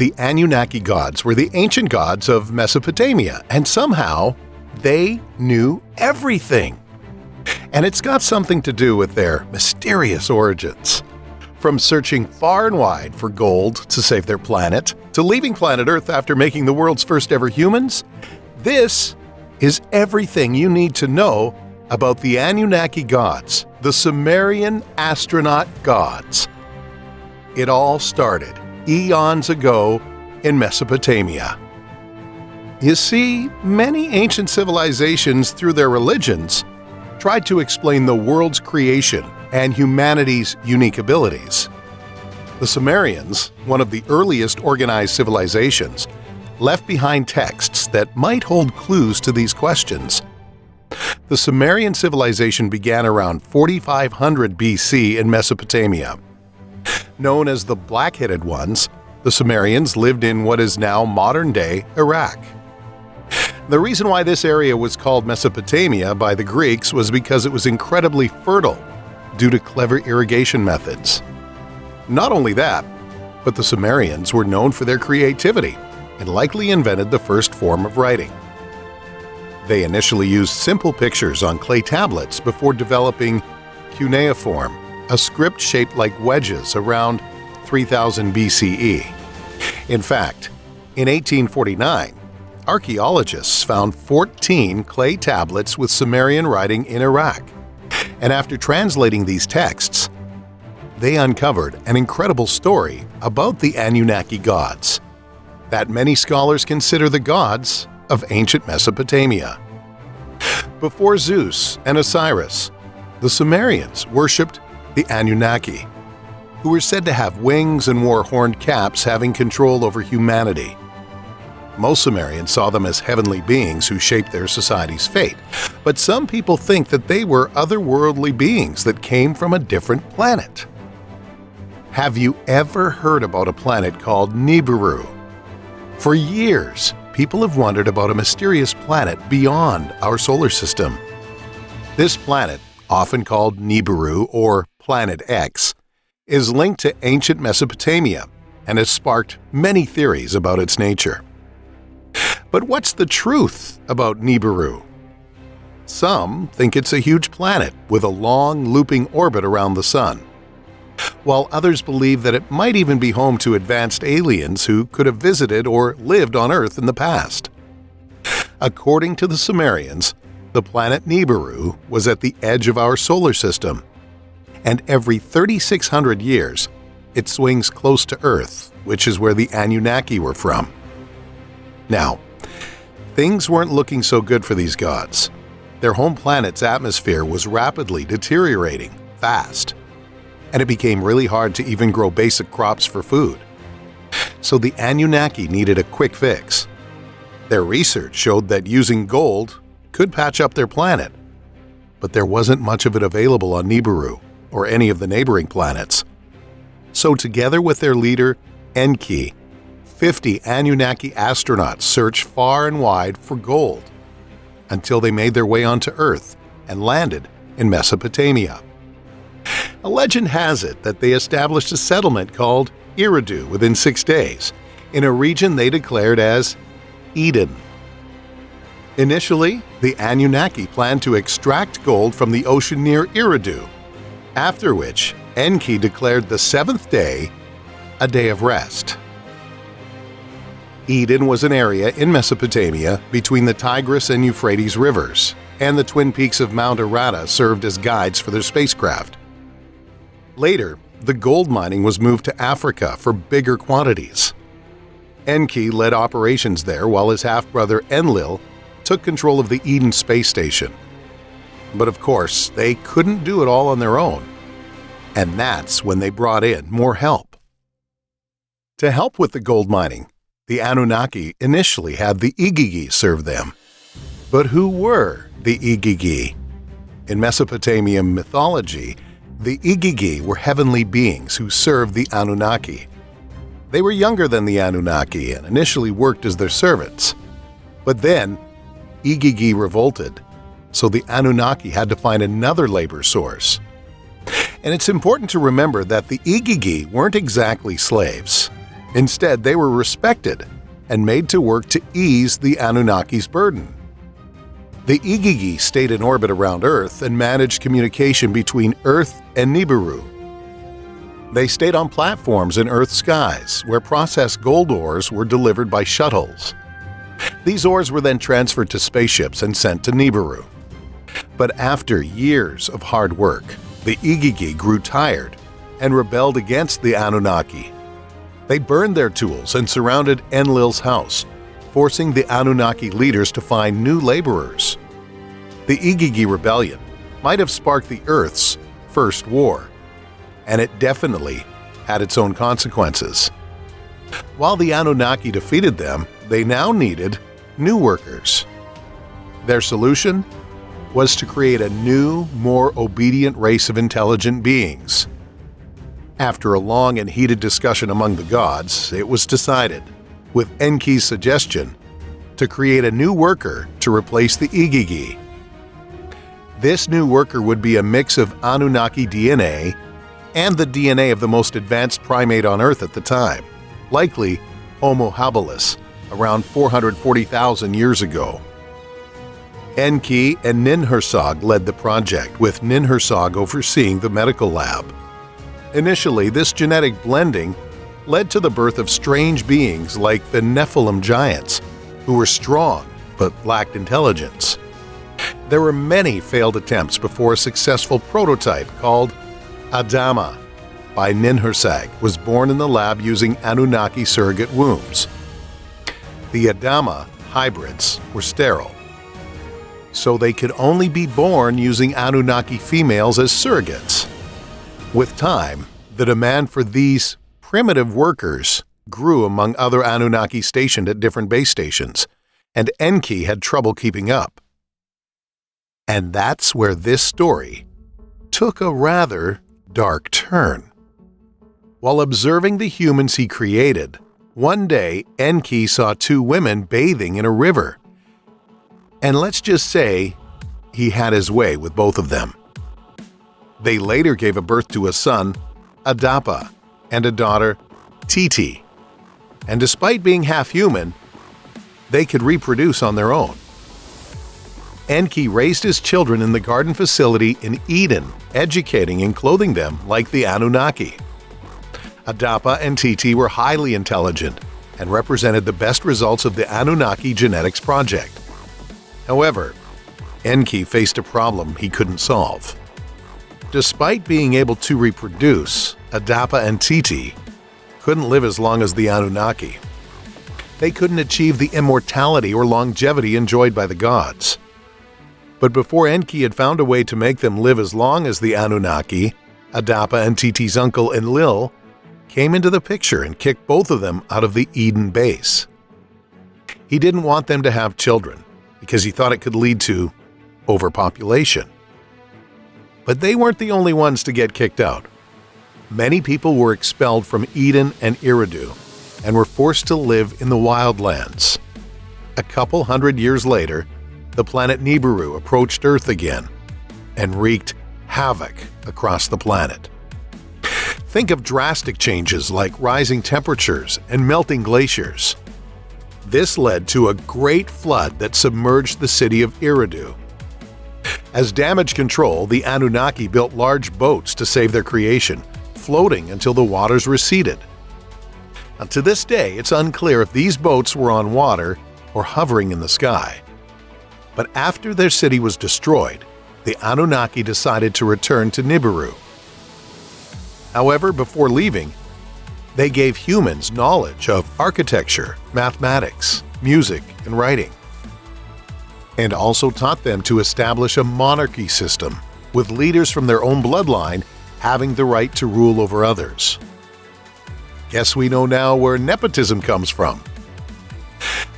The Anunnaki gods were the ancient gods of Mesopotamia, and somehow they knew everything. And it's got something to do with their mysterious origins. From searching far and wide for gold to save their planet, to leaving planet Earth after making the world's first ever humans, this is everything you need to know about the Anunnaki gods, the Sumerian astronaut gods. It all started eons ago in Mesopotamia. You see, many ancient civilizations, through their religions, tried to explain the world's creation and humanity's unique abilities. The Sumerians, one of the earliest organized civilizations, left behind texts that might hold clues to these questions. The Sumerian civilization began around 4500 BC in Mesopotamia. Known as the Black-Headed Ones, the Sumerians lived in what is now modern-day Iraq. The reason why this area was called Mesopotamia by the Greeks was because it was incredibly fertile due to clever irrigation methods. Not only that, but the Sumerians were known for their creativity and likely invented the first form of writing. They initially used simple pictures on clay tablets before developing cuneiform, a script shaped like wedges around 3000 BCE. In fact, in 1849, archaeologists found 14 clay tablets with Sumerian writing in Iraq. And after translating these texts, they uncovered an incredible story about the Anunnaki gods that many scholars consider the gods of ancient Mesopotamia. Before Zeus and Osiris, the Sumerians worshipped the Anunnaki, who were said to have wings and wore horned caps having control over humanity. Most Sumerians saw them as heavenly beings who shaped their society's fate, but some people think that they were otherworldly beings that came from a different planet. Have you ever heard about a planet called Nibiru? For years, people have wondered about a mysterious planet beyond our solar system. This planet, often called Nibiru or Planet X, is linked to ancient Mesopotamia and has sparked many theories about its nature. But what's the truth about Nibiru? Some think it's a huge planet with a long, looping orbit around the Sun, while others believe that it might even be home to advanced aliens who could have visited or lived on Earth in the past. According to the Sumerians, the planet Nibiru was at the edge of our solar system, and every 3,600 years, it swings close to Earth, which is where the Anunnaki were from. Now, things weren't looking so good for these gods. Their home planet's atmosphere was rapidly deteriorating fast, and it became really hard to even grow basic crops for food. So the Anunnaki needed a quick fix. Their research showed that using gold could patch up their planet, but there wasn't much of it available on Nibiru or any of the neighboring planets. So together with their leader, Enki, 50 Anunnaki astronauts searched far and wide for gold until they made their way onto Earth and landed in Mesopotamia. A legend has it that they established a settlement called Eridu within 6 days, in a region they declared as Eden. Initially, the Anunnaki planned to extract gold from the ocean near Eridu, after which Enki declared the 7th day a day of rest. Eden was an area in Mesopotamia between the Tigris and Euphrates rivers, and the twin peaks of Mount Arata served as guides for their spacecraft. Later, the gold mining was moved to Africa for bigger quantities. Enki led operations there while his half-brother Enlil took control of the Eden space station. But of course, they couldn't do it all on their own. And that's when they brought in more help. To help with the gold mining, the Anunnaki initially had the Igigi serve them. But who were the Igigi? In Mesopotamian mythology, the Igigi were heavenly beings who served the Anunnaki. They were younger than the Anunnaki and initially worked as their servants. But then, Igigi revolted, so the Anunnaki had to find another labor source. And it's important to remember that the Igigi weren't exactly slaves. Instead, they were respected and made to work to ease the Anunnaki's burden. The Igigi stayed in orbit around Earth and managed communication between Earth and Nibiru. They stayed on platforms in Earth's skies, where processed gold ores were delivered by shuttles. These ores were then transferred to spaceships and sent to Nibiru. But after years of hard work, the Igigi grew tired and rebelled against the Anunnaki. They burned their tools and surrounded Enlil's house, forcing the Anunnaki leaders to find new laborers. The Igigi rebellion might have sparked the Earth's first war, and it definitely had its own consequences. While the Anunnaki defeated them, they now needed new workers. Their solution was to create a new, more obedient race of intelligent beings. After a long and heated discussion among the gods, it was decided, with Enki's suggestion, to create a new worker to replace the Igigi. This new worker would be a mix of Anunnaki DNA and the DNA of the most advanced primate on Earth at the time, likely Homo habilis, around 440,000 years ago. Enki and Ninhursag led the project, with Ninhursag overseeing the medical lab. Initially, this genetic blending led to the birth of strange beings like the Nephilim giants, who were strong but lacked intelligence. There were many failed attempts before a successful prototype called Adama by Ninhursag was born in the lab using Anunnaki surrogate wombs. The Adama hybrids were sterile, so they could only be born using Anunnaki females as surrogates. With time, the demand for these primitive workers grew among other Anunnaki stationed at different base stations, and Enki had trouble keeping up. And that's where this story took a rather dark turn. While observing the humans he created, one day Enki saw two women bathing in a river. And let's just say he had his way with both of them. They later gave a birth to a son, Adapa, and a daughter, Titi. And despite being half human, they could reproduce on their own. Enki raised his children in the garden facility in Eden, educating and clothing them like the Anunnaki. Adapa and Titi were highly intelligent and represented the best results of the Anunnaki genetics project. However, Enki faced a problem he couldn't solve. Despite being able to reproduce, Adapa and Titi couldn't live as long as the Anunnaki. They couldn't achieve the immortality or longevity enjoyed by the gods. But before Enki had found a way to make them live as long as the Anunnaki, Adapa and Titi's uncle Enlil came into the picture and kicked both of them out of the Eden base. He didn't want them to have children because he thought it could lead to overpopulation. But they weren't the only ones to get kicked out. Many people were expelled from Eden and Eridu and were forced to live in the wildlands. A couple hundred years later, the planet Nibiru approached Earth again and wreaked havoc across the planet. Think of drastic changes like rising temperatures and melting glaciers. This led to a great flood that submerged the city of Eridu. As damage control, the Anunnaki built large boats to save their creation, floating until the waters receded. Now, to this day, it's unclear if these boats were on water or hovering in the sky. But after their city was destroyed, the Anunnaki decided to return to Nibiru. However, before leaving, they gave humans knowledge of architecture, mathematics, music, and writing, and also taught them to establish a monarchy system, with leaders from their own bloodline having the right to rule over others. Guess we know now where nepotism comes from.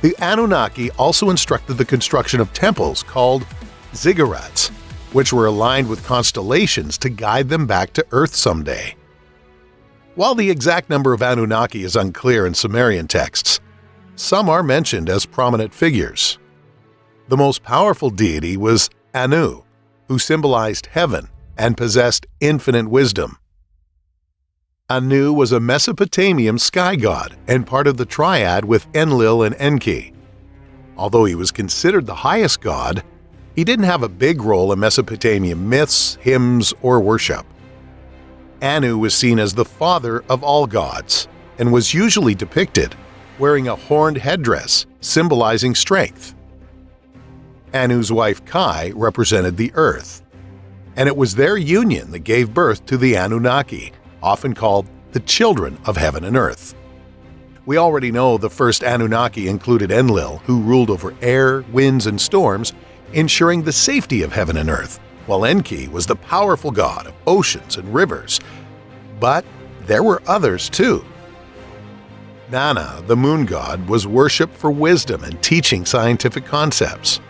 The Anunnaki also instructed the construction of temples called ziggurats, which were aligned with constellations to guide them back to Earth someday. While the exact number of Anunnaki is unclear in Sumerian texts, some are mentioned as prominent figures. The most powerful deity was Anu, who symbolized heaven and possessed infinite wisdom. Anu was a Mesopotamian sky god and part of the triad with Enlil and Enki. Although he was considered the highest god, he didn't have a big role in Mesopotamian myths, hymns, or worship. Anu was seen as the father of all gods and was usually depicted wearing a horned headdress symbolizing strength. Anu's wife Kai represented the earth, and it was their union that gave birth to the Anunnaki, often called the children of heaven and earth. We already know the first Anunnaki included Enlil, who ruled over air, winds, and storms, ensuring the safety of heaven and earth, while Enki was the powerful god of oceans and rivers. But there were others too. Nana, the moon god, was worshipped for wisdom and teaching scientific concepts.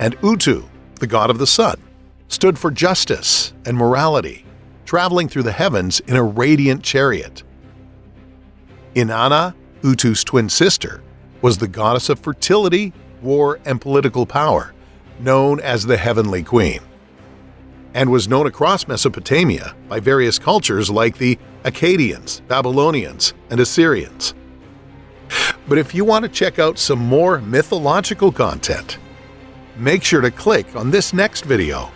And Utu, the god of the sun, stood for justice and morality, traveling through the heavens in a radiant chariot. Inanna, Utu's twin sister, was the goddess of fertility, war, and political power, known as the Heavenly Queen, and was known across Mesopotamia by various cultures like the Akkadians, Babylonians, and Assyrians. But if you want to check out some more mythological content, make sure to click on this next video.